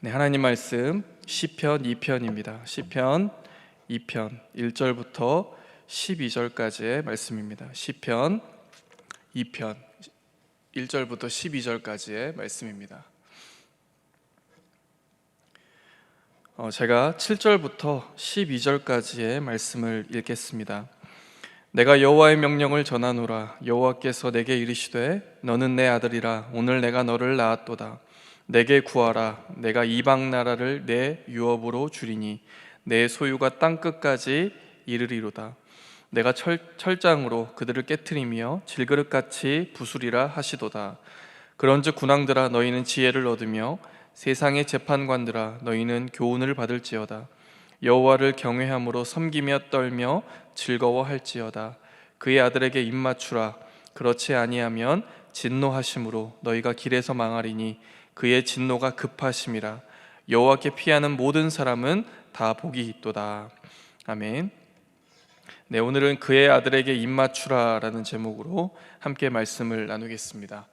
네, 하나님 말씀 시편 2편입니다. 시편 2편 1절부터 12절까지의 말씀입니다. 시편 2편 1절부터 12절까지의 말씀입니다. 제가 7절부터 12절까지의 말씀을 읽겠습니다. 내가 여호와의 명령을 전하노라. 여호와께서 내게 이르시되 너는 내 아들이라. 오늘 내가 너를 낳았도다. 내게 구하라. 내가 이방 나라를 내 유업으로 주리니 내 소유가 땅 끝까지 이르리로다. 내가 철장으로 그들을 깨트리며 질그릇같이 부수리라 하시도다. 그런즉 군왕들아 너희는 지혜를 얻으며 세상의 재판관들아 너희는 교훈을 받을지어다. 여호와를 경외함으로 섬기며 떨며 즐거워할지어다. 그의 아들에게 입맞추라. 그렇지 아니하면 진노하심으로 너희가 길에서 망하리니 그의 진노가 급하심이라. 여호와께 피하는 모든 사람은 다 복이 있도다. 아멘. 네, 오늘은 그의 아들에게 입맞추라 라는 제목으로 함께 말씀을 나누겠습니다.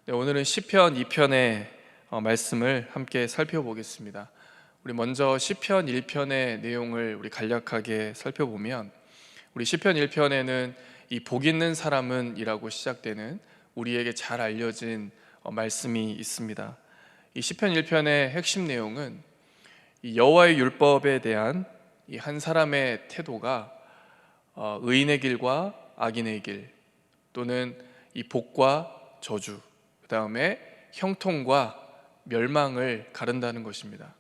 네, 오늘은 시편 2편의 말씀을 함께 살펴보겠습니다. 우리 먼저 시편 1편의 내용을 우리 간략하게 살펴보면, 우리 시편 1편에는 이 복 있는 사람은 이라고 시작되는 우리에게 잘 알려진 말씀이 있습니다. 이 시편 1편의 핵심 내용은 이 여호와의 율법에 대한 이 한 사람의 태도가 의인의 길과 악인의 길, 또는 이 복과 저주, 그 다음에 형통과 멸망을 가른다는 것입니다.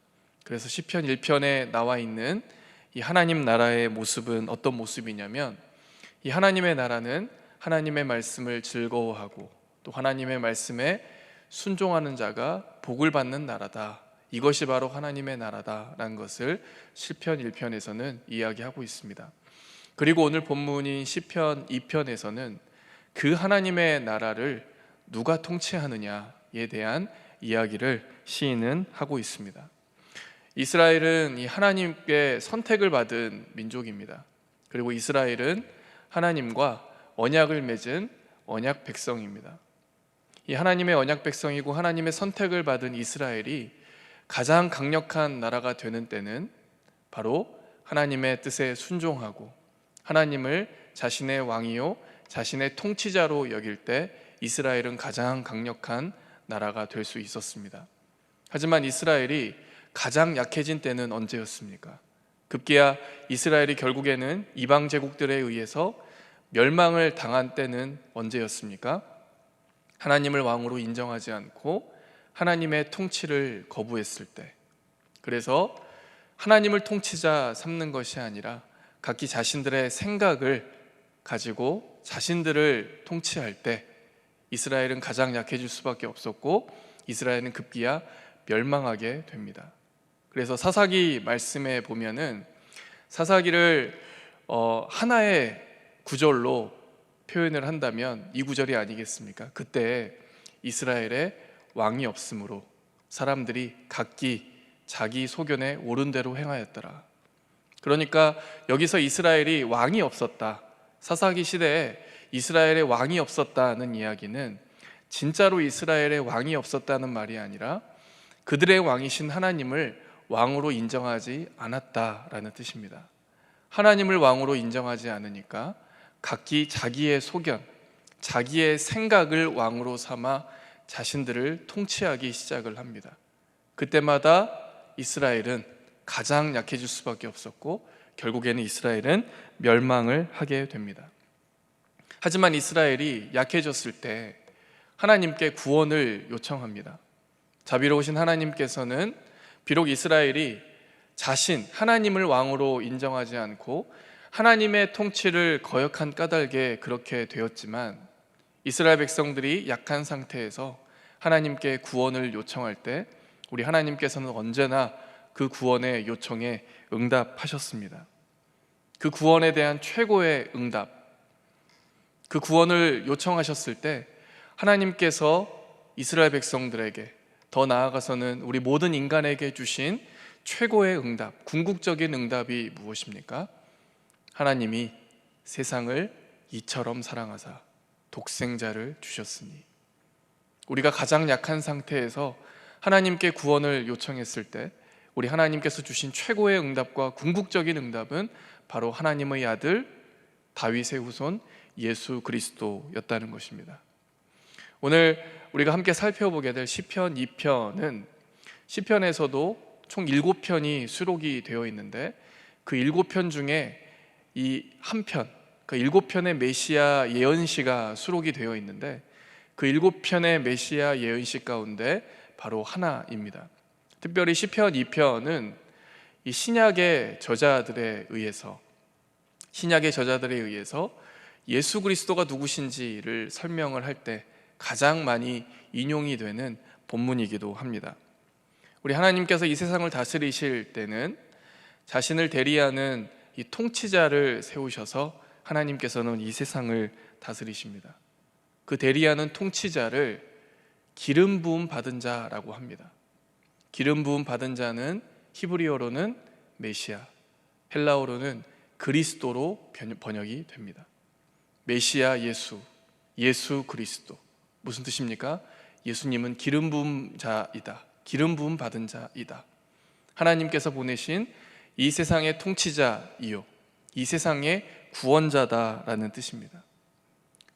그래서 시편 1편에 나와 있는 이 하나님 나라의 모습은 어떤 모습이냐면, 이 하나님의 나라는 하나님의 말씀을 즐거워하고 또 하나님의 말씀에 순종하는 자가 복을 받는 나라다. 이것이 바로 하나님의 나라다라는 것을 시편 1편에서는 이야기하고 있습니다. 그리고 오늘 본문인 시편 2편에서는 그 하나님의 나라를 누가 통치하느냐에 대한 이야기를 시인은 하고 있습니다. 이스라엘은 이 하나님께 선택을 받은 민족입니다. 그리고 이스라엘은 하나님과 언약을 맺은 언약 백성입니다. 이 하나님의 언약 백성이고 하나님의 선택을 받은 이스라엘이 가장 강력한 나라가 되는 때는 바로 하나님의 뜻에 순종하고 하나님을 자신의 왕이요 자신의 통치자로 여길 때 이스라엘은 가장 강력한 나라가 될 수 있었습니다. 하지만 이스라엘이 가장 약해진 때는 언제였습니까? 급기야 이스라엘이 결국에는 이방 제국들에 의해서 멸망을 당한 때는 언제였습니까? 하나님을 왕으로 인정하지 않고 하나님의 통치를 거부했을 때. 그래서 하나님을 통치자 삼는 것이 아니라 각기 자신들의 생각을 가지고 자신들을 통치할 때 이스라엘은 가장 약해질 수밖에 없었고 이스라엘은 급기야 멸망하게 됩니다. 그래서 사사기 말씀에 보면은 사사기를 하나의 구절로 표현을 한다면 이 구절이 아니겠습니까? 그때 이스라엘에 왕이 없으므로 사람들이 각기 자기 소견에 옳은 대로 행하였더라. 그러니까 여기서 이스라엘이 왕이 없었다, 사사기 시대에 이스라엘의 왕이 없었다는 이야기는 진짜로 이스라엘의 왕이 없었다는 말이 아니라 그들의 왕이신 하나님을 왕으로 인정하지 않았다라는 뜻입니다. 하나님을 왕으로 인정하지 않으니까 각기 자기의 소견, 자기의 생각을 왕으로 삼아 자신들을 통치하기 시작을 합니다. 그때마다 이스라엘은 가장 약해질 수밖에 없었고 결국에는 이스라엘은 멸망을 하게 됩니다. 하지만 이스라엘이 약해졌을 때 하나님께 구원을 요청합니다. 자비로우신 하나님께서는 비록 이스라엘이 하나님을 왕으로 인정하지 않고 하나님의 통치를 거역한 까닭에 그렇게 되었지만 이스라엘 백성들이 약한 상태에서 하나님께 구원을 요청할 때 우리 하나님께서는 언제나 그 구원의 요청에 응답하셨습니다. 그 구원에 대한 최고의 응답, 그 구원을 요청하셨을 때 하나님께서 이스라엘 백성들에게, 더 나아가서는 우리 모든 인간에게 주신 최고의 응답, 궁극적인 응답이 무엇입니까? 하나님이 세상을 이처럼 사랑하사 독생자를 주셨으니. 우리가 가장 약한 상태에서 하나님께 구원을 요청했을 때 우리 하나님께서 주신 최고의 응답과 궁극적인 응답은 바로 하나님의 아들 다윗의 후손 예수 그리스도였다는 것입니다. 오늘 우리가 함께 살펴보게 될 시편 2편은 시편에서도 총 7편이 수록이 되어 있는데 그 7편 중에 이 한 편, 그 7편의 메시아 예언시가 수록이 되어 있는데 그 7편의 메시아 예언시 가운데 바로 하나입니다. 특별히 시편 2편은 이 신약의 저자들에 의해서 예수 그리스도가 누구신지를 설명을 할 때 가장 많이 인용이 되는 본문이기도 합니다. 우리 하나님께서 이 세상을 다스리실 때는 자신을 대리하는 이 통치자를 세우셔서 하나님께서는 이 세상을 다스리십니다. 그 대리하는 통치자를 기름 부음 받은 자라고 합니다. 기름 부음 받은 자는 히브리어로는 메시아, 헬라어로는 그리스도로 번역이 됩니다. 메시아 예수 그리스도. 무슨 뜻입니까? 예수님은 기름 부음 자이다. 기름 부음 받은 자이다. 하나님께서 보내신 이 세상의 통치자이요, 이 세상의 구원자다라는 뜻입니다.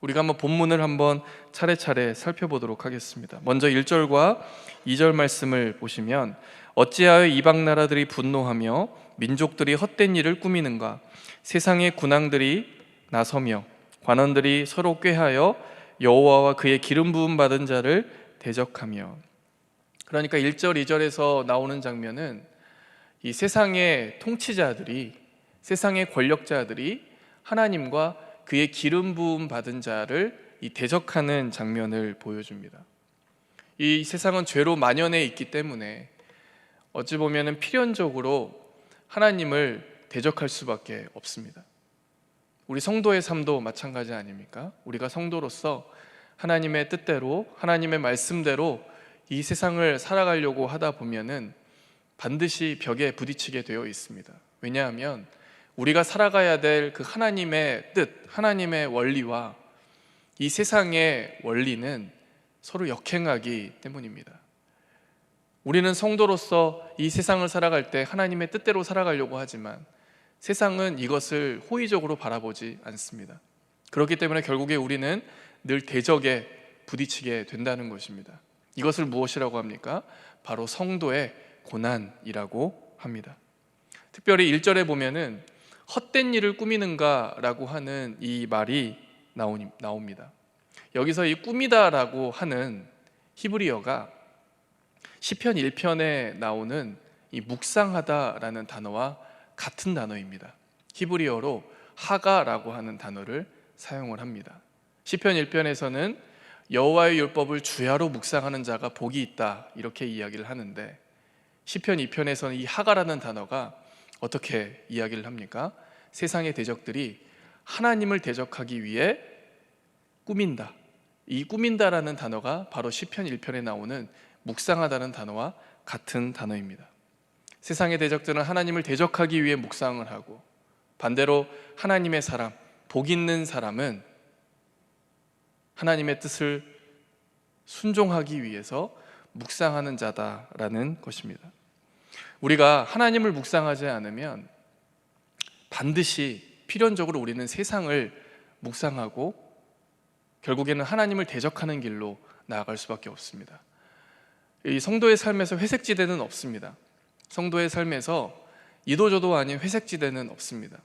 우리가 한번 본문을 한번 차례차례 살펴보도록 하겠습니다. 먼저 1절과 2절 말씀을 보시면 어찌하여 이방 나라들이 분노하며 민족들이 헛된 일을 꾸미는가? 세상의 군왕들이 나서며 관원들이 서로 꾀하여 여호와와 그의 기름 부음 받은 자를 대적하며. 그러니까 1절, 2절에서 나오는 장면은 이 세상의 통치자들이, 세상의 권력자들이 하나님과 그의 기름 부음 받은 자를 이 대적하는 장면을 보여줍니다. 이 세상은 죄로 만연해 있기 때문에 어찌 보면 필연적으로 하나님을 대적할 수밖에 없습니다. 우리 성도의 삶도 마찬가지 아닙니까? 우리가 성도로서 하나님의 뜻대로, 하나님의 말씀대로 이 세상을 살아가려고 하다 보면은 반드시 벽에 부딪히게 되어 있습니다. 왜냐하면 우리가 살아가야 될 그 하나님의 뜻, 하나님의 원리와 이 세상의 원리는 서로 역행하기 때문입니다. 우리는 성도로서 이 세상을 살아갈 때 하나님의 뜻대로 살아가려고 하지만 세상은 이것을 호의적으로 바라보지 않습니다. 그렇기 때문에 결국에 우리는 늘 대적에 부딪히게 된다는 것입니다. 이것을 무엇이라고 합니까? 바로 성도의 고난이라고 합니다. 특별히 1절에 보면은 헛된 일을 꾸미는가 라고 하는 이 말이 나옵니다. 여기서 이 꾸미다라고 하는 히브리어가 시편 1편에 나오는 이 묵상하다라는 단어와 같은 단어입니다. 히브리어로 하가라고 하는 단어를 사용을 합니다. 시편 1편에서는 여호와의 율법을 주야로 묵상하는 자가 복이 있다 이렇게 이야기를 하는데 시편 2편에서는 이 하가라는 단어가 어떻게 이야기를 합니까? 세상의 대적들이 하나님을 대적하기 위해 꾸민다. 이 꾸민다라는 단어가 바로 시편 1편에 나오는 묵상하다는 단어와 같은 단어입니다. 세상의 대적들은 하나님을 대적하기 위해 묵상을 하고 반대로 하나님의 사람, 복 있는 사람은 하나님의 뜻을 순종하기 위해서 묵상하는 자다라는 것입니다. 우리가 하나님을 묵상하지 않으면 반드시 필연적으로 우리는 세상을 묵상하고 결국에는 하나님을 대적하는 길로 나아갈 수밖에 없습니다. 이 성도의 삶에서 회색지대는 없습니다. 성도의 삶에서 이도저도 아닌 회색지대는 없습니다.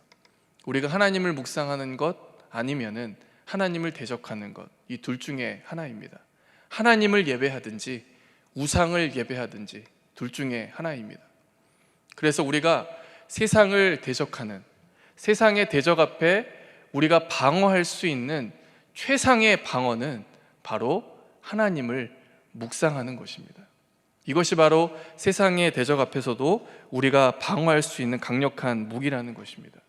우리가 하나님을 묵상하는 것 아니면은 하나님을 대적하는 것, 이 둘 중에 하나입니다. 하나님을 예배하든지 우상을 예배하든지 둘 중에 하나입니다. 그래서 우리가 세상을 대적하는, 세상의 대적 앞에 우리가 방어할 수 있는 최상의 방어는 바로 하나님을 묵상하는 것입니다. 이것이 바로 세상의 대적 앞에서도 우리가 방어할 수 있는 강력한 무기라는 것입니다.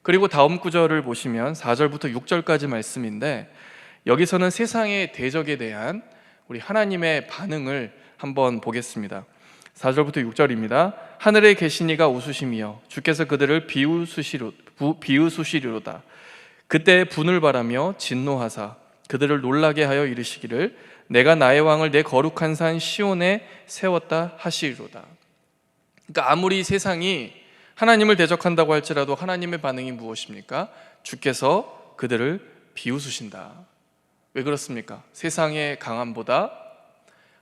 그리고 다음 구절을 보시면 4절부터 6절까지 말씀인데 여기서는 세상의 대적에 대한 우리 하나님의 반응을 한번 보겠습니다. 4절부터 6절입니다. 하늘에 계신 이가 웃으시며 주께서 그들을 비웃으시리로다. 그때 분을 바라며 진노하사 그들을 놀라게 하여 이르시기를 내가 나의 왕을 내 거룩한 산 시온에 세웠다 하시리로다. 그러니까 아무리 세상이 하나님을 대적한다고 할지라도 하나님의 반응이 무엇입니까? 주께서 그들을 비웃으신다. 왜 그렇습니까? 세상의 강함보다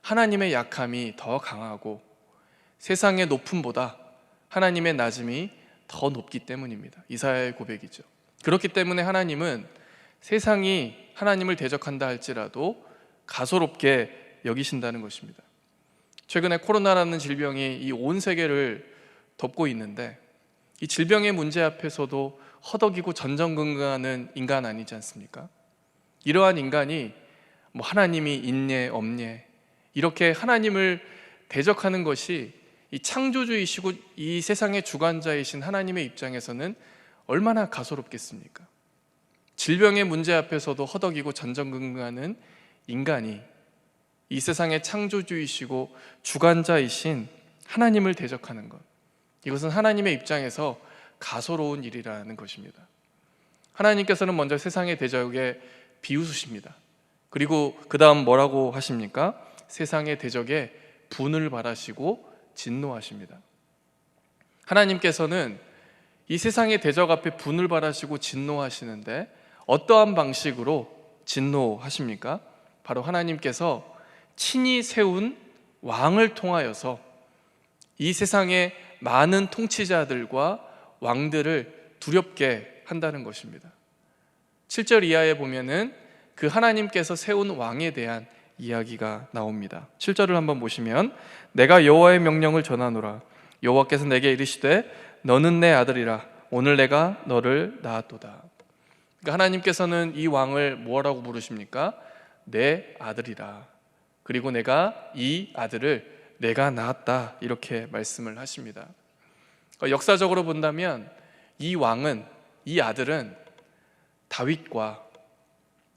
하나님의 약함이 더 강하고 세상의 높음보다 하나님의 낮음이 더 높기 때문입니다. 이사야의 고백이죠. 그렇기 때문에 하나님은 세상이 하나님을 대적한다 할지라도 가소롭게 여기신다는 것입니다. 최근에 코로나라는 질병이 이 온 세계를 덮고 있는데 이 질병의 문제 앞에서도 허덕이고 전전긍긍하는 인간 아니지 않습니까? 이러한 인간이 하나님이 있냐 없냐 이렇게 하나님을 대적하는 것이 이 창조주이시고 이 세상의 주관자이신 하나님의 입장에서는 얼마나 가소롭겠습니까? 질병의 문제 앞에서도 허덕이고 전전긍긍하는 인간이 이 세상의 창조주이시고 주관자이신 하나님을 대적하는 것, 이것은 하나님의 입장에서 가소로운 일이라는 것입니다. 하나님께서는 먼저 세상의 대적에 비웃으십니다. 그리고 그 다음 뭐라고 하십니까? 세상의 대적에 분을 발하시고 진노하십니다. 하나님께서는 이 세상의 대적 앞에 분을 발하시고 진노하시는데 어떠한 방식으로 진노하십니까? 바로 하나님께서 친히 세운 왕을 통하여서 이 세상의 많은 통치자들과 왕들을 두렵게 한다는 것입니다. 7절 이하에 보면은 그 하나님께서 세운 왕에 대한 이야기가 나옵니다. 7절을 한번 보시면 내가 여호와의 명령을 전하노라 여호와께서 내게 이르시되 너는 내 아들이라 오늘 내가 너를 낳았도다. 그러니까 하나님께서는 이 왕을 뭐라고 부르십니까? 내 아들이라. 그리고 내가 이 아들을 내가 낳았다 이렇게 말씀을 하십니다. 역사적으로 본다면 이 왕은, 이 아들은 다윗과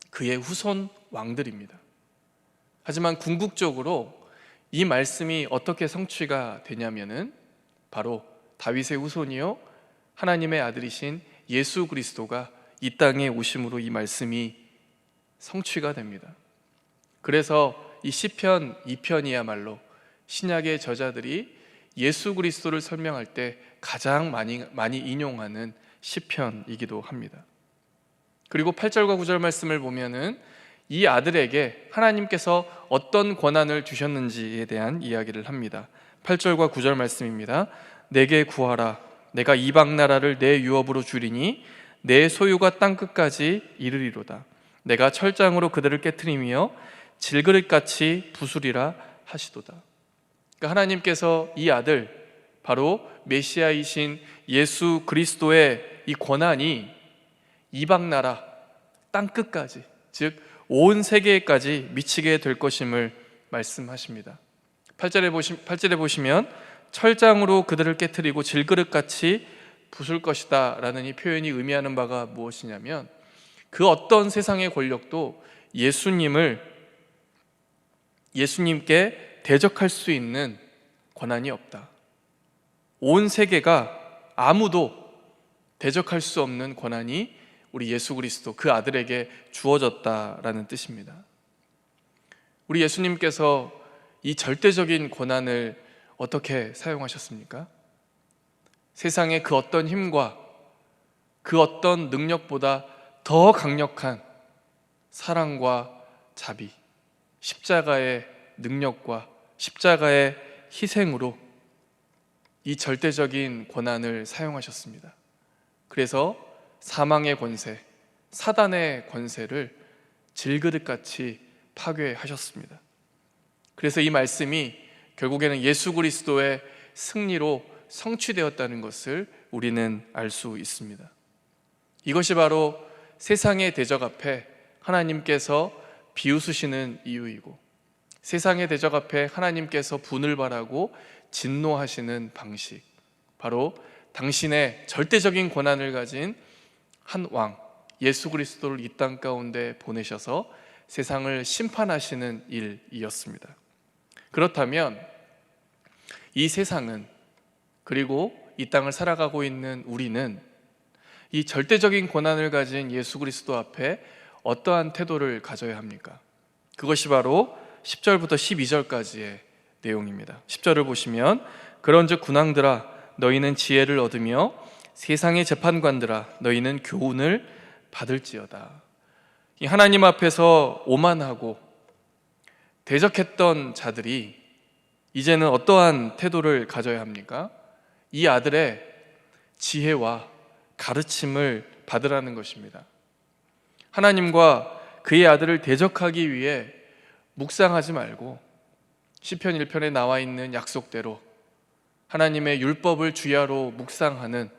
그의 후손 왕들입니다. 하지만 궁극적으로 이 말씀이 어떻게 성취가 되냐면은 바로 다윗의 후손이요 하나님의 아들이신 예수 그리스도가 이 땅에 오심으로 이 말씀이 성취가 됩니다. 그래서 이 시편 2편이야말로 신약의 저자들이 예수 그리스도를 설명할 때 가장 많이 인용하는 시편이기도 합니다. 그리고 8절과 9절 말씀을 보면은 이 아들에게 하나님께서 어떤 권한을 주셨는지에 대한 이야기를 합니다. 8절과 9절 말씀입니다. 내게 구하라 내가 이방 나라를 내 유업으로 주리니 내 소유가 땅 끝까지 이르리로다. 내가 철장으로 그들을 깨트리며 질그릇같이 부수리라 하시도다. 그러니까 하나님께서 이 아들 바로 메시아이신 예수 그리스도의 이 권한이 이방 나라 땅 끝까지 즉 온 세계까지 미치게 될 것임을 말씀하십니다. 8절에 보시면 철장으로 그들을 깨트리고 질그릇같이 부술 것이다 라는 이 표현이 의미하는 바가 무엇이냐면 그 어떤 세상의 권력도 예수님께 대적할 수 있는 권한이 없다. 온 세계가 아무도 대적할 수 없는 권한이 우리 예수 그리스도 그 아들에게 주어졌다라는 뜻입니다. 우리 예수님께서 이 절대적인 권한을 어떻게 사용하셨습니까? 세상의 그 어떤 힘과 그 어떤 능력보다 더 강력한 사랑과 자비, 십자가의 능력과 십자가의 희생으로 이 절대적인 권한을 사용하셨습니다. 그래서 사망의 권세, 사단의 권세를 질그릇같이 파괴하셨습니다. 그래서 이 말씀이 결국에는 예수 그리스도의 승리로 성취되었다는 것을 우리는 알 수 있습니다. 이것이 바로 세상의 대적 앞에 하나님께서 비웃으시는 이유이고 세상의 대적 앞에 하나님께서 분을 발하고 진노하시는 방식, 바로 당신의 절대적인 권한을 가진 한 왕 예수 그리스도를 이 땅 가운데 보내셔서 세상을 심판하시는 일이었습니다. 그렇다면 이 세상은, 그리고 이 땅을 살아가고 있는 우리는 이 절대적인 권한을 가진 예수 그리스도 앞에 어떠한 태도를 가져야 합니까? 그것이 바로 10절부터 12절까지의 내용입니다. 10절을 보시면 그런즉 군왕들아 너희는 지혜를 얻으며 세상의 재판관들아 너희는 교훈을 받을지어다. 이 하나님 앞에서 오만하고 대적했던 자들이 이제는 어떠한 태도를 가져야 합니까? 이 아들의 지혜와 가르침을 받으라는 것입니다. 하나님과 그의 아들을 대적하기 위해 묵상하지 말고 시편 1편에 나와 있는 약속대로 하나님의 율법을 주야로 묵상하는,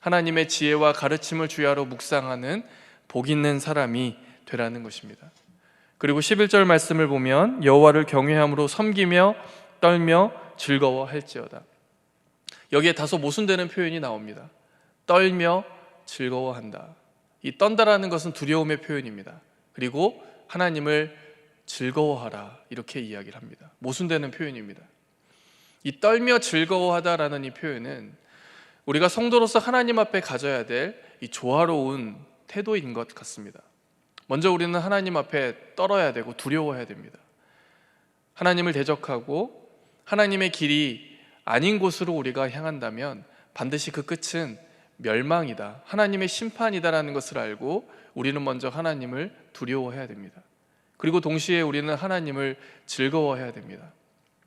하나님의 지혜와 가르침을 주야로 묵상하는 복 있는 사람이 되라는 것입니다. 그리고 11절 말씀을 보면 여호와를 경외함으로 섬기며 떨며 즐거워할지어다. 여기에 다소 모순되는 표현이 나옵니다. 떨며 즐거워한다. 이 떤다라는 것은 두려움의 표현입니다. 그리고 하나님을 즐거워하라 이렇게 이야기를 합니다. 모순되는 표현입니다. 이 떨며 즐거워하다라는 이 표현은 우리가 성도로서 하나님 앞에 가져야 될 이 조화로운 태도인 것 같습니다. 먼저 우리는 하나님 앞에 떨어야 되고 두려워해야 됩니다. 하나님을 대적하고 하나님의 길이 아닌 곳으로 우리가 향한다면 반드시 그 끝은 멸망이다, 하나님의 심판이다라는 것을 알고 우리는 먼저 하나님을 두려워해야 됩니다. 그리고 동시에 우리는 하나님을 즐거워해야 됩니다.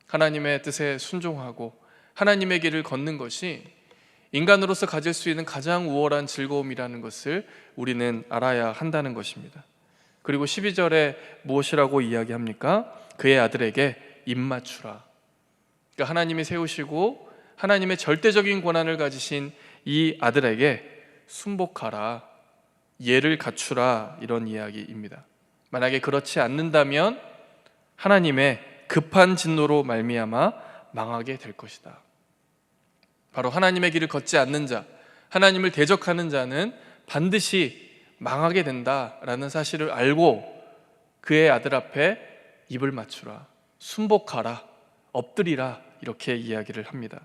하나님의 뜻에 순종하고 하나님의 길을 걷는 것이 인간으로서 가질 수 있는 가장 우월한 즐거움이라는 것을 우리는 알아야 한다는 것입니다. 그리고 12절에 무엇이라고 이야기합니까? 그의 아들에게 입맞추라. 그러니까 하나님이 세우시고 하나님의 절대적인 권한을 가지신 이 아들에게 순복하라, 예를 갖추라, 이런 이야기입니다. 만약에 그렇지 않는다면 하나님의 급한 진노로 말미암아 망하게 될 것이다. 바로 하나님의 길을 걷지 않는 자, 하나님을 대적하는 자는 반드시 망하게 된다라는 사실을 알고 그의 아들 앞에 입을 맞추라, 순복하라, 엎드리라, 이렇게 이야기를 합니다.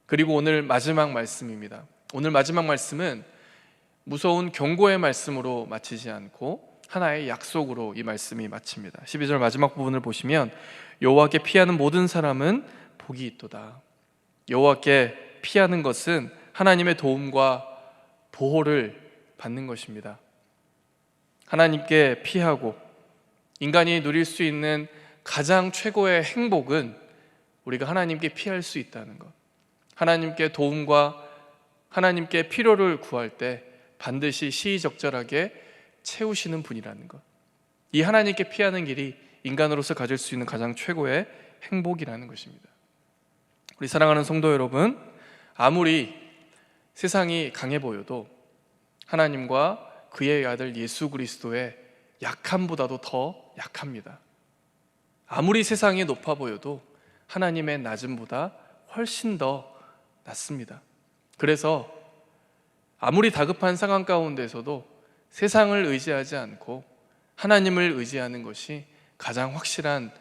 그리고 오늘 마지막 말씀입니다. 오늘 마지막 말씀은 무서운 경고의 말씀으로 마치지 않고 하나의 약속으로 이 말씀이 마칩니다. 12절 마지막 부분을 보시면 여호와께 피하는 모든 사람은 복이 있도다. 여호와께 피하는 것은 하나님의 도움과 보호를 받는 것입니다. 하나님께 피하고 인간이 누릴 수 있는 가장 최고의 행복은 우리가 하나님께 피할 수 있다는 것, 하나님께 도움과 하나님께 필요를 구할 때 반드시 시의적절하게 채우시는 분이라는 것, 이 하나님께 피하는 길이 인간으로서 가질 수 있는 가장 최고의 행복이라는 것입니다. 우리 사랑하는 성도 여러분, 아무리 세상이 강해 보여도 하나님과 그의 아들 예수 그리스도의 약함보다도 더 약합니다. 아무리 세상이 높아 보여도 하나님의 낮음보다 훨씬 더 낮습니다. 그래서 아무리 다급한 상황 가운데서도 세상을 의지하지 않고 하나님을 의지하는 것이 가장 확실한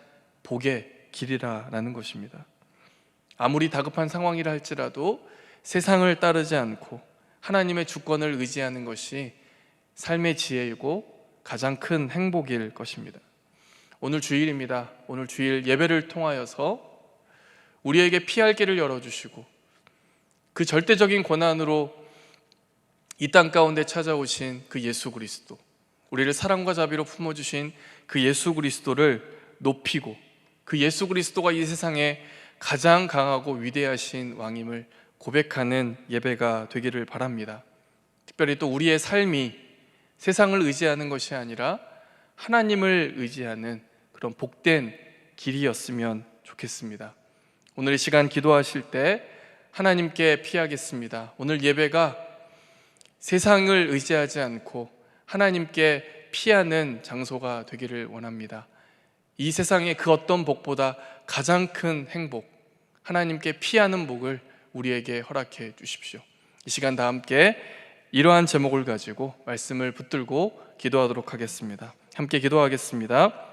복의 길이라는 것입니다. 아무리 다급한 상황이라 할지라도 세상을 따르지 않고 하나님의 주권을 의지하는 것이 삶의 지혜이고 가장 큰 행복일 것입니다. 오늘 주일입니다. 오늘 주일 예배를 통하여서 우리에게 피할 길을 열어주시고 그 절대적인 권한으로 이 땅 가운데 찾아오신 그 예수 그리스도, 우리를 사랑과 자비로 품어주신 그 예수 그리스도를 높이고 그 예수 그리스도가 이 세상에 가장 강하고 위대하신 왕임을 고백하는 예배가 되기를 바랍니다. 특별히 또 우리의 삶이 세상을 의지하는 것이 아니라 하나님을 의지하는 그런 복된 길이었으면 좋겠습니다. 오늘 이 시간 기도하실 때 하나님께 피하겠습니다. 오늘 예배가 세상을 의지하지 않고 하나님께 피하는 장소가 되기를 원합니다. 이 세상의 그 어떤 복보다 가장 큰 행복, 하나님께 피하는 복을 우리에게 허락해 주십시오. 이 시간 다 함께 이러한 제목을 가지고 말씀을 붙들고 기도하도록 하겠습니다. 함께 기도하겠습니다.